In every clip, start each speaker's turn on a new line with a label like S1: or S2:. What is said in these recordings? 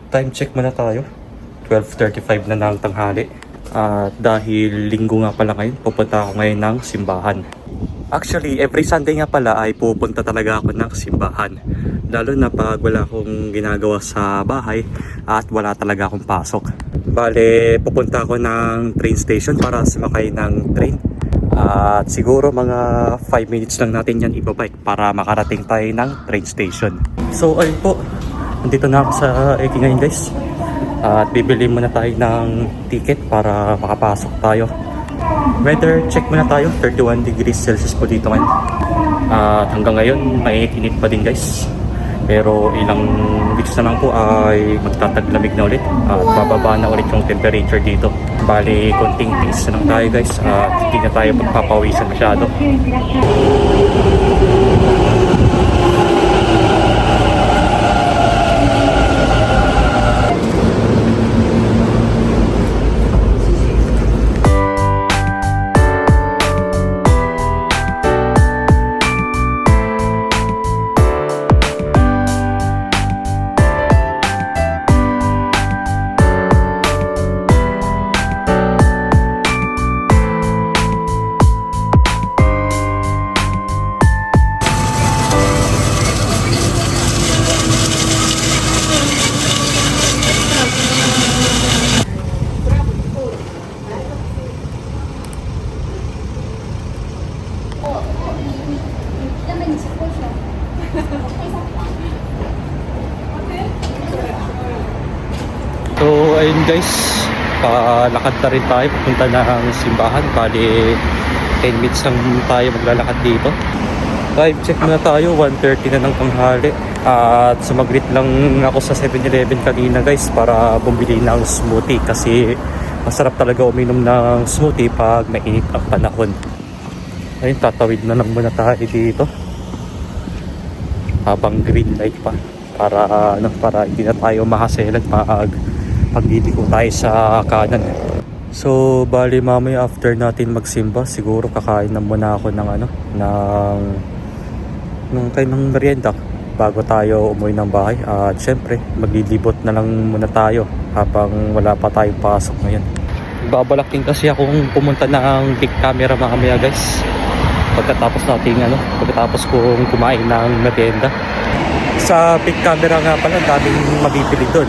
S1: Time check muna tayo. 12:35 na ng tanghali. At dahil linggo nga pala ngayon, pupunta ako ngayon ng simbahan. Actually, every Sunday nga pala ay pupunta talaga ako ng simbahan. Lalo na pag wala akong ginagawa sa bahay at wala talaga akong pasok. Bale, pupunta ako ng train station para sumakay ng train. At siguro mga 5 minutes lang natin yan ibabike para makarating tayo ng train station. So ayun po, nandito na ako sa Eki ngayon guys. At bibili muna tayo ng ticket para makapasok tayo. Weather check muna tayo, 31 degrees Celsius po dito ngayon. At hanggang ngayon, mainit-init pa din guys. Pero ilang weeks na lang po ay magtataglamig na ulit. At bababa na ulit yung temperature dito. Bali, konting tiis na lang tayo guys. At hindi na tayo magpapawisan masyado. So ayun guys, palakad na rin tayo papunta ng simbahan. Bali 10 minutes lang tayo maglalakad dito. Time check muna tayo, 1:30 na ng tanghali. At sumaglit lang ako sa 7-Eleven kanina guys para bumili ng smoothie. Kasi masarap talaga uminom ng smoothie pag mainit ang panahon. Ayun, tatawid na lang muna tayo dito habang green light pa para hindi na tayo mahaselan pagdidiko tayo sa kanan. So bali mamaya after natin magsimba, siguro kakain na muna ako ng merienda bago tayo umuwi ng bahay. At syempre maglilibot na lang muna tayo habang wala pa tayong pasok ngayon. Babalak din kasi akong pumunta ng big camera mamaya guys, pagkatapos kong kumain ng merienda. Sa big camera nga pala, daming mabibili doon.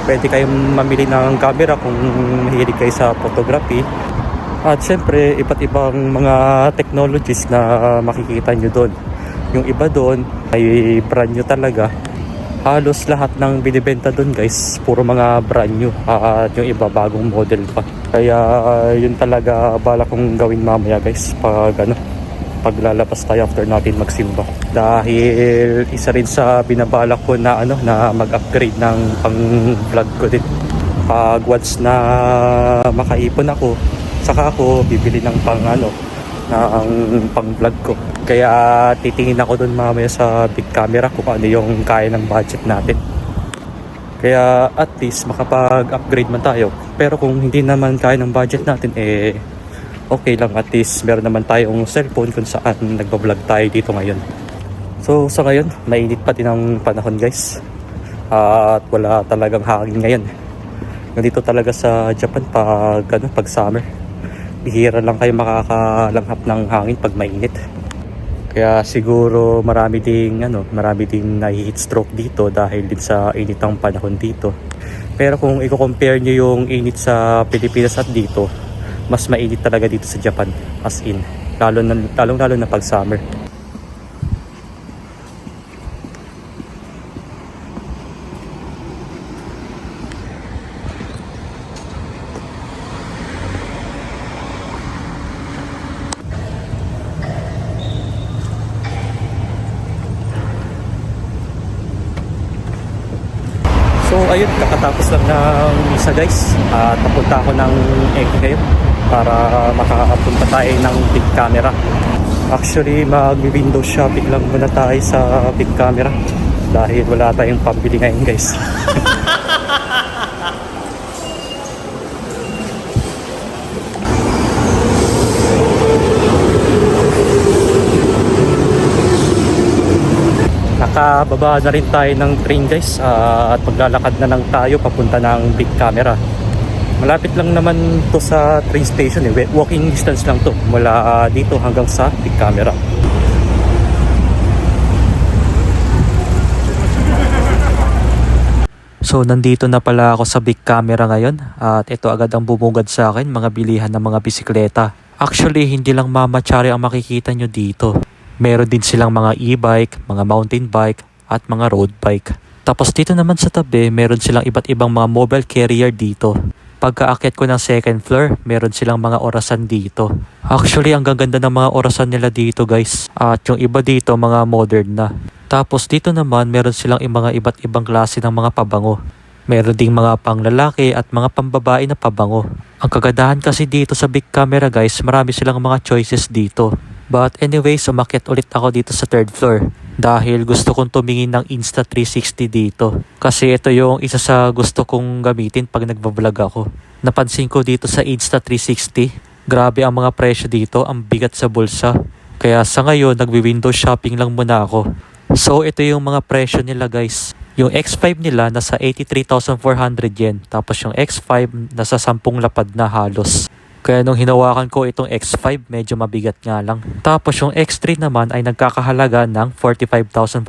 S1: Pwede kayong mamili ng camera kung mahilig kayo sa photography. At syempre, iba't ibang mga technologies na makikita nyo doon. Yung iba doon ay brand new talaga. Halos lahat ng binibenta doon guys, puro mga brand new. At yung iba bagong model pa. Kaya yun talaga balak kong gawin mamaya guys paglalabas tayo after natin magsimba. Dahil isa rin sa binabalak ko na mag-upgrade ng pang-vlog ko din. Pag once na makaipon ako, saka ako bibili ng pang-vlog ko. Kaya titingin ako dun mamaya sa big camera kung ano yung kaya ng budget natin. Kaya at least makapag-upgrade man tayo. Pero kung hindi naman kaya ng budget natin, okay lang, at least meron naman tayong cellphone kung saan nagbablog tayo dito ngayon. So sa ngayon, mainit pa din ang panahon guys. At wala talagang hangin ngayon. Nandito talaga sa Japan pag summer, bihira lang kayo makakalanghap ng hangin pag mainit. Kaya siguro marami ding nahi-heat stroke dito dahil din sa init ng panahon dito. Pero kung i-compare nyo yung init sa Pilipinas at dito, mas mainit talaga dito sa Japan, as in, lalo na pag summer. So ayun, kakatapos lang ng misa guys. At papunta ako ng Eki ngayon para makapunta tayo ng big camera. Actually, mag-window shopping lang muna tayo sa big camera dahil wala tayong pambili ngayon guys. Nakababa na rin tayo ng train guys, at maglalakad na lang tayo papunta ng Big Camera. Malapit lang naman to sa train station walking distance lang to mula dito hanggang sa Big Camera. So nandito na pala ako sa Big Camera ngayon at ito agad ang bumugad sa akin, mga bilihan ng mga bisikleta. Actually hindi lang mamatsari ang makikita nyo dito. Meron din silang mga e-bike, mga mountain bike at mga road bike. Tapos dito naman sa tabi meron silang iba't ibang mga mobile carrier dito. Pagkaakyat ko ng second floor, meron silang mga orasan dito. Actually ang gaganda ng mga orasan nila dito guys. At yung iba dito mga modern na. Tapos dito naman meron silang mga iba't ibang klase ng mga pabango. Meron ding mga panglalaki at mga pambabae na pabango. Ang kagandahan kasi dito sa Big Camera guys, marami silang mga choices dito. But anyways, umakyat ulit ako dito sa third floor. Dahil gusto kong tumingin ng Insta360 dito. Kasi ito yung isa sa gusto kong gamitin pag nagbablog ako. Napansin ko dito sa Insta360, grabe ang mga presyo dito, ang bigat sa bulsa. Kaya sa ngayon, nagwi-window shopping lang muna ako. So ito yung mga presyo nila guys. Yung X5 nila nasa 83,400 yen. Tapos yung X5 nasa 10 lapad na halos. Kaya nung hinawakan ko itong X5 medyo mabigat nga lang. Tapos yung X3 naman ay nagkakahalaga ng 45,500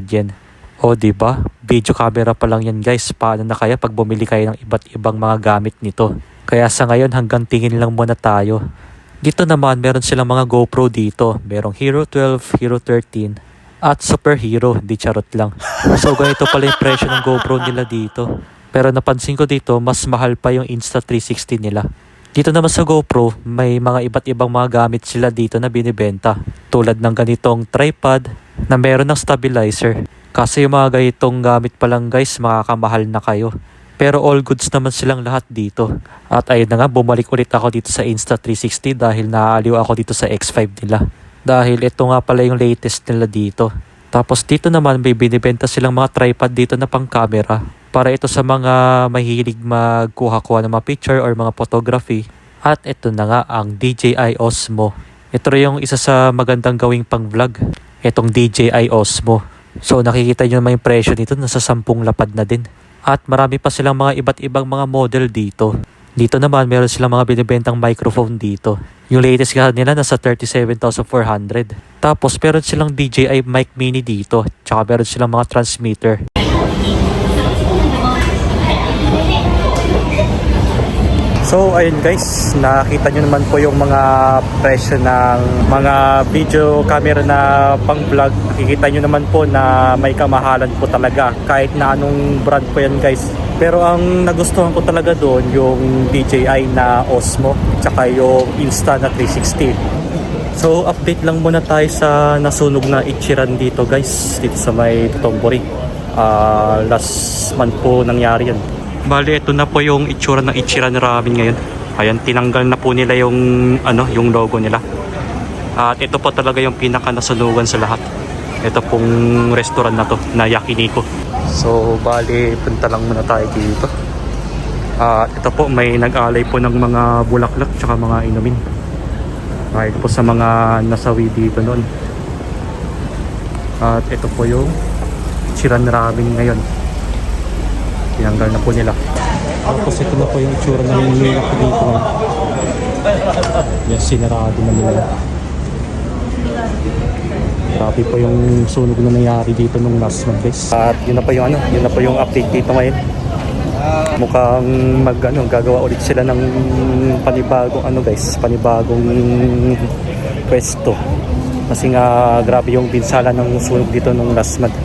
S1: yen. O diba? Video camera pa lang yan guys. Paano na kaya pag bumili kayo ng iba't ibang mga gamit nito? Kaya sa ngayon hanggang tingin lang muna tayo. Dito naman meron silang mga GoPro dito. Merong Hero 12, Hero 13 at Super Hero. Di charot lang. So ganito pala yung presyo ng GoPro nila dito. Pero napansin ko dito mas mahal pa yung Insta360 nila. Dito naman sa GoPro, may mga iba't ibang mga gamit sila dito na binibenta. Tulad ng ganitong tripod na meron ng stabilizer. Kasi yung mga ganitong gamit pa lang guys, makakamahal na kayo. Pero all goods naman silang lahat dito. At ayun na nga, bumalik ulit ako dito sa Insta360 dahil naaaliw ako dito sa X5 nila. Dahil ito nga pala yung latest nila dito. Tapos dito naman may binibenta silang mga tripod dito na pang camera. Para ito sa mga mahilig magkuha-kuha ng mga picture or mga photography. At ito na nga ang DJI Osmo. Ito rin yung isa sa magandang gawing pang vlog. Itong DJI Osmo. So nakikita nyo naman yung presyo nito, nasa 10 lapad na din. At marami pa silang mga iba't ibang mga model dito. Dito naman meron silang mga binibentang microphone dito. Yung latest nga nila nasa 37,400. Tapos meron silang DJI mic mini dito. Tsaka meron silang mga transmitter. So ayun guys, nakita nyo naman po yung mga presyo ng mga video camera na pang vlog. Nakikita nyo naman po na may kamahalan po talaga kahit na anong brand po yan guys. Pero ang nagustuhan ko talaga doon yung DJI na Osmo tsaka yung Insta na 360. So update lang muna tayo sa nasunog na Ichiran dito guys, dito sa may Tombori. Last month po nangyari yan. Bali, ito na po yung itsura ng Ichiran Ramen ngayon. Ayan, tinanggal na po nila yung yung logo nila. At ito po talaga yung pinaka nasunugan sa lahat. Ito pong restaurant na to, na Yakiniko. So, bali, punta lang muna tayo dito. At ito po, may nag-alay po ng mga bulaklak tsaka mga inumin. Dahil po sa mga nasawi dito noon. At ito po yung Ichiran Ramen ngayon. Tinanggal na po nila. Tapos ito na po yung itsura ng nilak dito. Yes, sinarado na nila. Grabe po yung sunog na nangyari dito nung last month guys. At yun na po yung yun na po yung update dito ngayon. Mukhang gagawa ulit sila ng panibagong panibagong pwesto. Kasi nga grabe yung binsala ng sunog dito nung last month.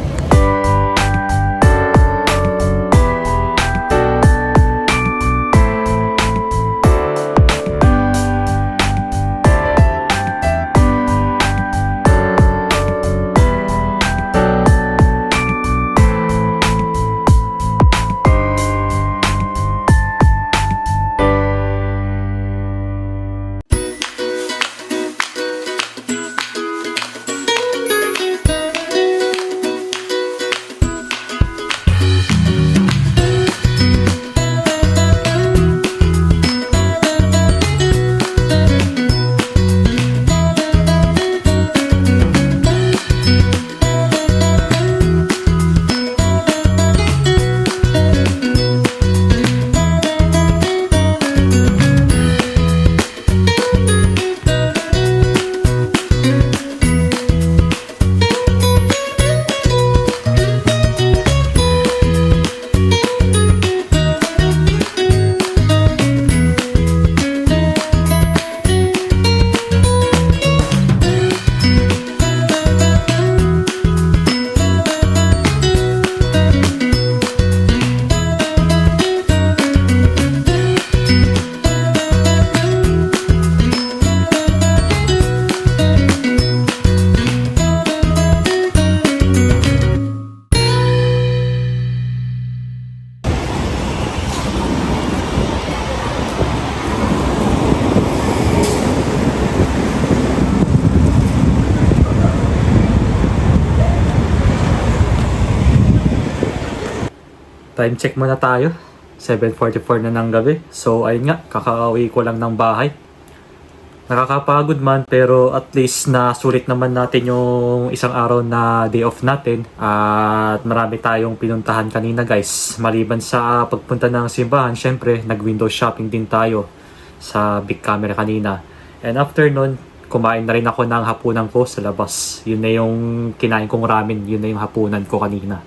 S1: Time check muna tayo. 7:44 na ng gabi. So ayun nga, kakauwi ko lang ng bahay. Nakakapagod man pero at least nasulit naman natin yung isang araw na day off natin. At marami tayong pinuntahan kanina guys. Maliban sa pagpunta ng simbahan, syempre nag-window shopping din tayo sa Big Camera kanina. And after nun, kumain na rin ako ng hapunan ko sa labas. Yun na yung kinain kong ramen, yun na yung hapunan ko kanina.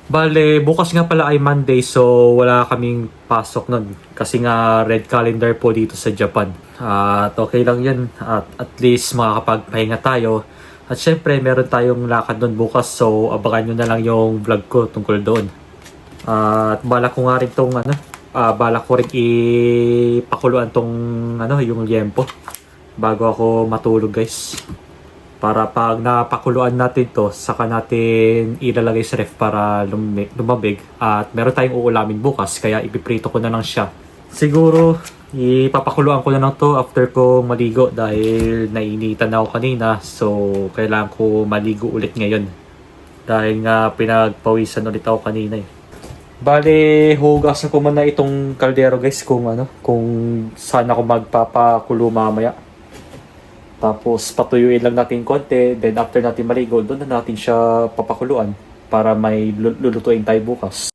S1: Bale, bukas nga pala ay Monday so wala kaming pasok nun. Kasi nga red calendar po dito sa Japan. At okay lang yan. At least makakapagpahinga tayo. At syempre meron tayong lakad nun bukas so abangan nyo na lang yung vlog ko tungkol doon. At bala ko nga rin tong bala ko rin ipakuluan tong yung liempo bago ako matulog guys. Para pag napakuluan natin to, saka natin ilalagay sa ref para lumabig. At meron tayong uulamin bukas, kaya ipiprito ko na lang siya. Siguro, ipapakuluan ko na lang to after ko maligo dahil nainitan ako kanina. So, kailangan ko maligo ulit ngayon. Dahil nga pinagpawisan ulit ako kanina eh. Bale, hugasan ko muna itong kaldero guys kung saan ako magpapakulo mamaya. Tapos patuyuin lang natin konti, then after natin maligo, doon na natin siya papakuluan para may lulutuin tayo bukas.